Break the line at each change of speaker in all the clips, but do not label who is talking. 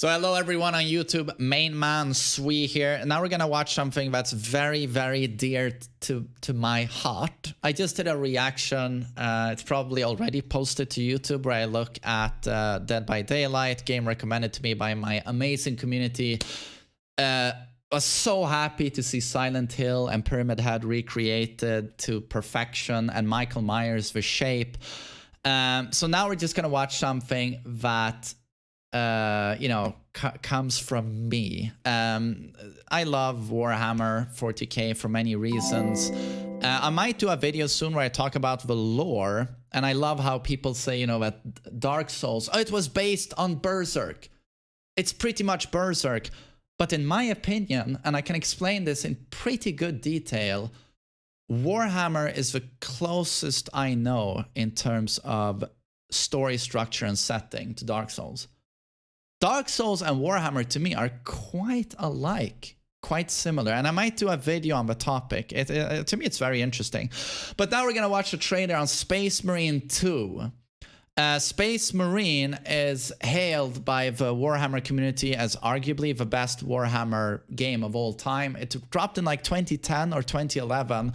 So hello everyone on YouTube, MainManSWE here, and now we're gonna watch something that's very, very dear to my heart. I just did a reaction, it's probably already posted to YouTube, where I look at Dead by Daylight, game recommended to me by my amazing community. Was so happy to see Silent Hill and Pyramid Head recreated to perfection, and Michael Myers The Shape. So now we're just gonna watch something that you know, comes from me. I love Warhammer 40k for many reasons. I might do a video soon where I talk about the lore, and I love how people say, you know, that Dark Souls, oh, it was based on Berserk. It's pretty much Berserk. But in my opinion, and I can explain this in pretty good detail, Warhammer is the closest I know in terms of story structure and setting to Dark Souls. Dark Souls and Warhammer to me are quite alike, quite similar, and I might do a video on the topic. To me it's very interesting. But now we're gonna watch a trailer on Space Marine 2. Space Marine is hailed by the Warhammer community as arguably the best Warhammer game of all time. It dropped in like 2010 or 2011.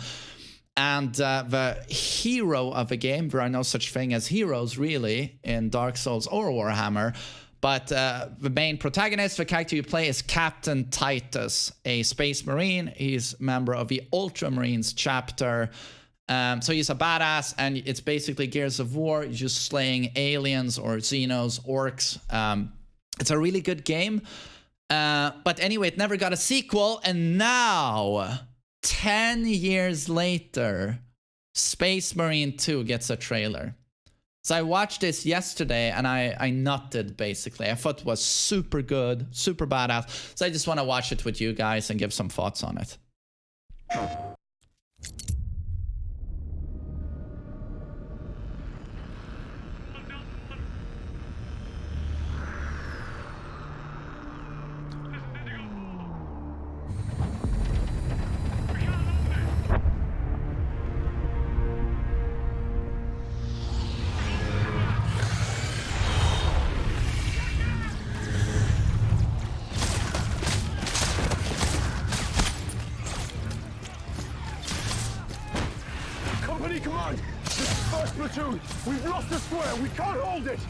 And the hero of the game, there are no such thing as heroes really in Dark Souls or Warhammer, but the main protagonist, the character you play, is Captain Titus, a Space Marine. He's a member of the Ultramarines chapter. So he's a badass, and it's basically Gears of War. You're just slaying aliens or Xenos, orcs. It's a really good game. But anyway, it never got a sequel, and now, 10 years later, Space Marine 2 gets a trailer. So I watched this yesterday and I nutted, basically. I thought it was super good, super badass. So I just want to watch it with you guys and give some thoughts on it.
Come on! This is first platoon! We've lost the square! We can't hold it!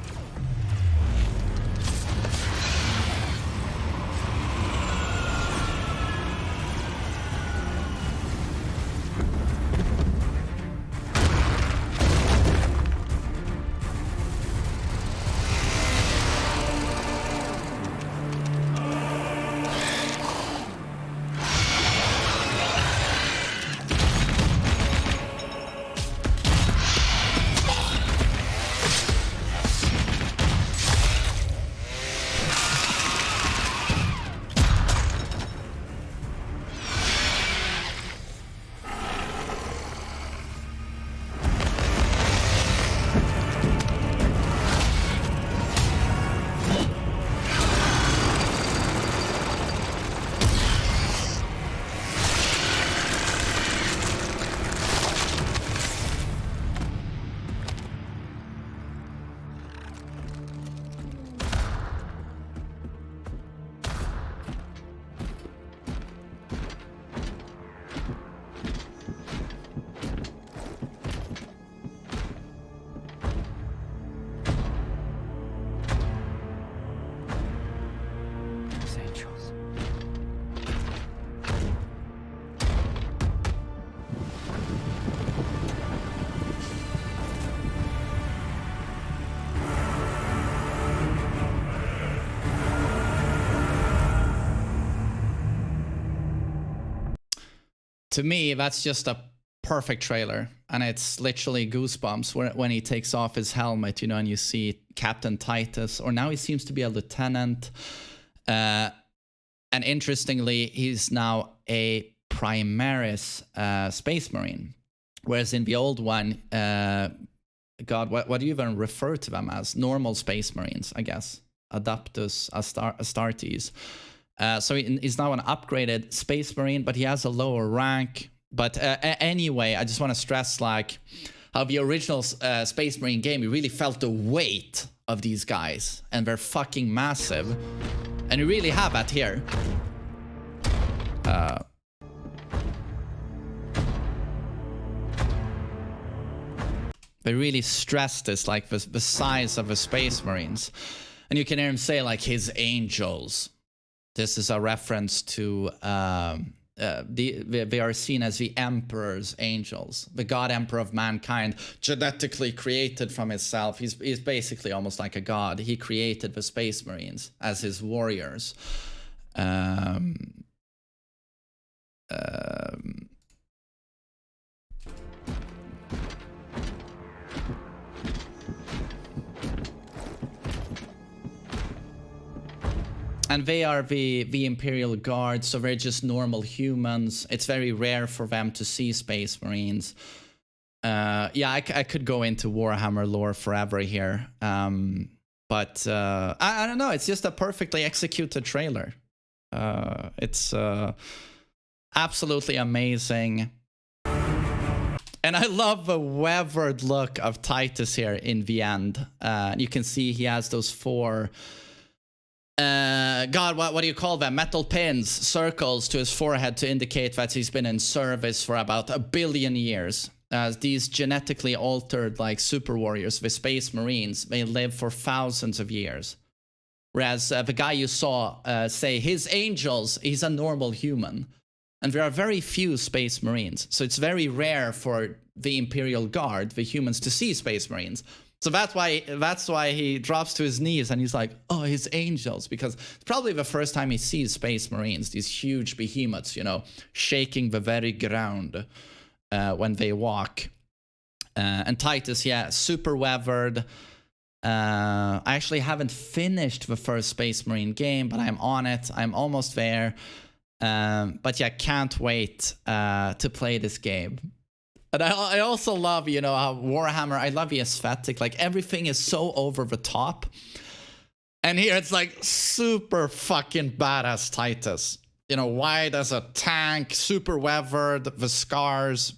To me, that's just a perfect trailer, and it's literally goosebumps when he takes off his helmet, you know, and you see Captain Titus, or now he seems to be a lieutenant. And interestingly, he's now a Primaris Space Marine, whereas in the old one, God, what do you even refer to them as? Normal Space Marines, I guess. Adeptus Astartes. So he's now an upgraded Space Marine, but he has a lower rank. But anyway, I just want to stress, like, how the original Space Marine game, you really felt the weight of these guys, and they're fucking massive. And you really have that here. They really stress this, like the size of the Space Marines. And you can hear him say, like, his angels. This is a reference to, they are seen as the Emperor's angels. The God Emperor of mankind, genetically created from himself. He's basically almost like a god. He created the Space Marines as his warriors. And they are the Imperial Guard, so they're just normal humans. It's very rare for them to see Space Marines. Yeah, I could go into Warhammer lore forever here. But I don't know, it's just a perfectly executed trailer. It's absolutely amazing. And I love the weathered look of Titus here in the end. You can see he has those four... God, what do you call them? Metal pins, circles to his forehead to indicate that he's been in service for about 1 billion years. These genetically altered, like, super warriors, the Space Marines, they live for thousands of years. Whereas the guy you saw say his angels, he's a normal human. And there are very few Space Marines. So it's very rare for the Imperial Guard, the humans, to see Space Marines. So that's why he drops to his knees and he's like, oh, his angels. Because it's probably the first time he sees Space Marines, these huge behemoths, you know, shaking the very ground when they walk. And Titus, yeah, super weathered. I actually haven't finished the first Space Marine game, but I'm on it. I'm almost there. But yeah, can't wait to play this game. And I also love, you know, how Warhammer, I love the aesthetic. Like, everything is so over the top. And here it's like super fucking badass Titus. You know, wide as a tank, super weathered, the scars.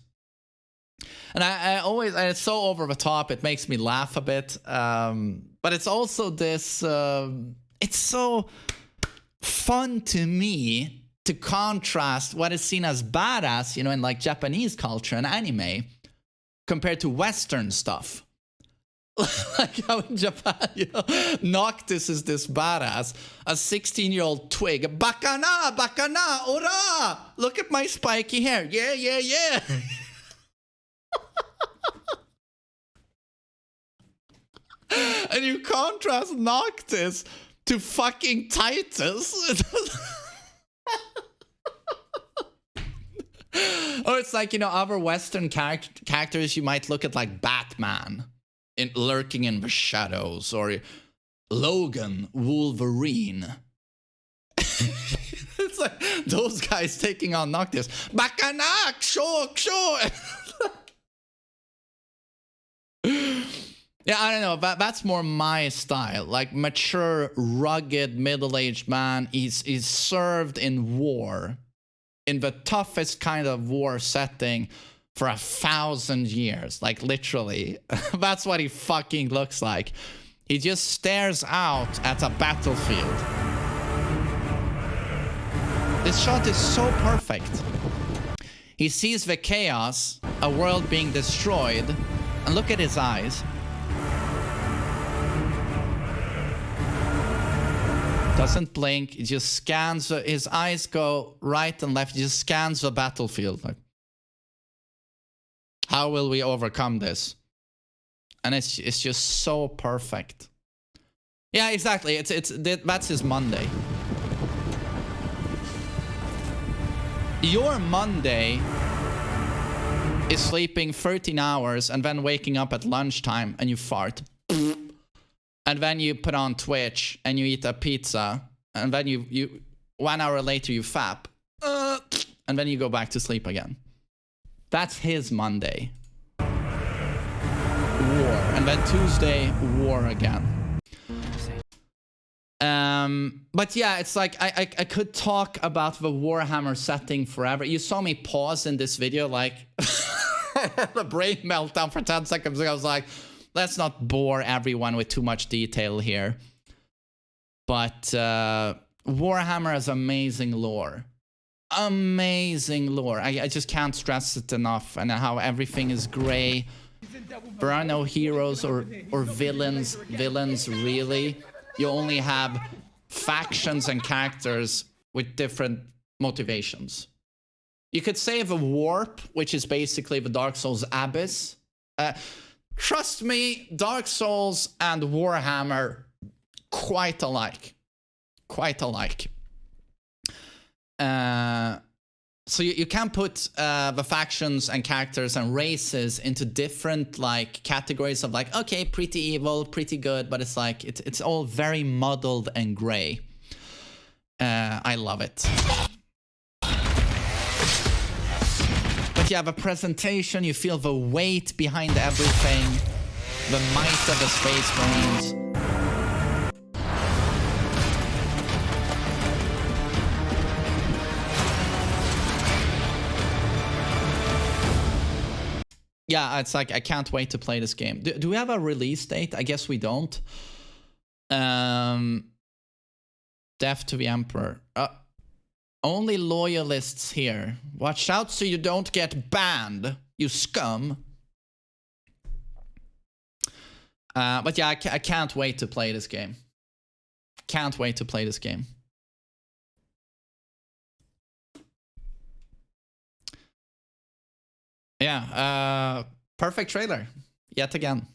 And I always, and it's so over the top, it makes me laugh a bit. But it's also this, it's so fun to me to contrast what is seen as badass, you know, in like Japanese culture and anime, compared to Western stuff. Like how in Japan, you know, Noctis is this badass, a 16-year-old twig. Bakana, bakana, ora! Look at my spiky hair. Yeah, yeah, yeah. And you contrast Noctis to fucking Titus. Or it's like, you know, other Western characters you might look at, like Batman lurking in the shadows, or Logan, Wolverine. It's like those guys taking on Noctis. Bakanak, sure. Yeah, I don't know, that's more my style. Like, mature, rugged, middle-aged man. He's served in war, in the toughest kind of war setting for 1,000 years. Like, literally. That's what he fucking looks like. He just stares out at a battlefield. This shot is so perfect. He sees the chaos, a world being destroyed, and look at his eyes. Doesn't blink, he just scans, his eyes go right and left, he just scans the battlefield. Like, how will we overcome this? And it's just so perfect. Yeah, exactly, that's his Monday. Your Monday is sleeping 13 hours and then waking up at lunchtime and you fart. And then you put on Twitch and you eat a pizza, and then you 1 hour later you fap, and then you go back to sleep again. That's his Monday. War. And then Tuesday, war again. But yeah, it's like I could talk about the Warhammer setting forever. You saw me pause in this video, like the brain meltdown for 10 seconds. I was like, let's not bore everyone with too much detail here. But Warhammer has amazing lore. Amazing lore. I just can't stress it enough. And how everything is gray. There are no heroes or villains. Villains, really. You only have factions and characters with different motivations. You could say the Warp, which is basically the Dark Souls Abyss. Trust me, Dark Souls and Warhammer, quite alike. Quite alike. So you can put the factions and characters and races into different like categories of like, okay, pretty evil, pretty good, but it's like it's all very muddled and gray. I love it. But yeah, the presentation, you feel the weight behind everything, the might of the Space Marines. Yeah, it's like, I can't wait to play this game. Do we have a release date? I guess we don't. Death to the Emperor. Only loyalists here. Watch out so you don't get banned, you scum. But yeah, I can't wait to play this game. Can't wait to play this game. Yeah, perfect trailer, yet again.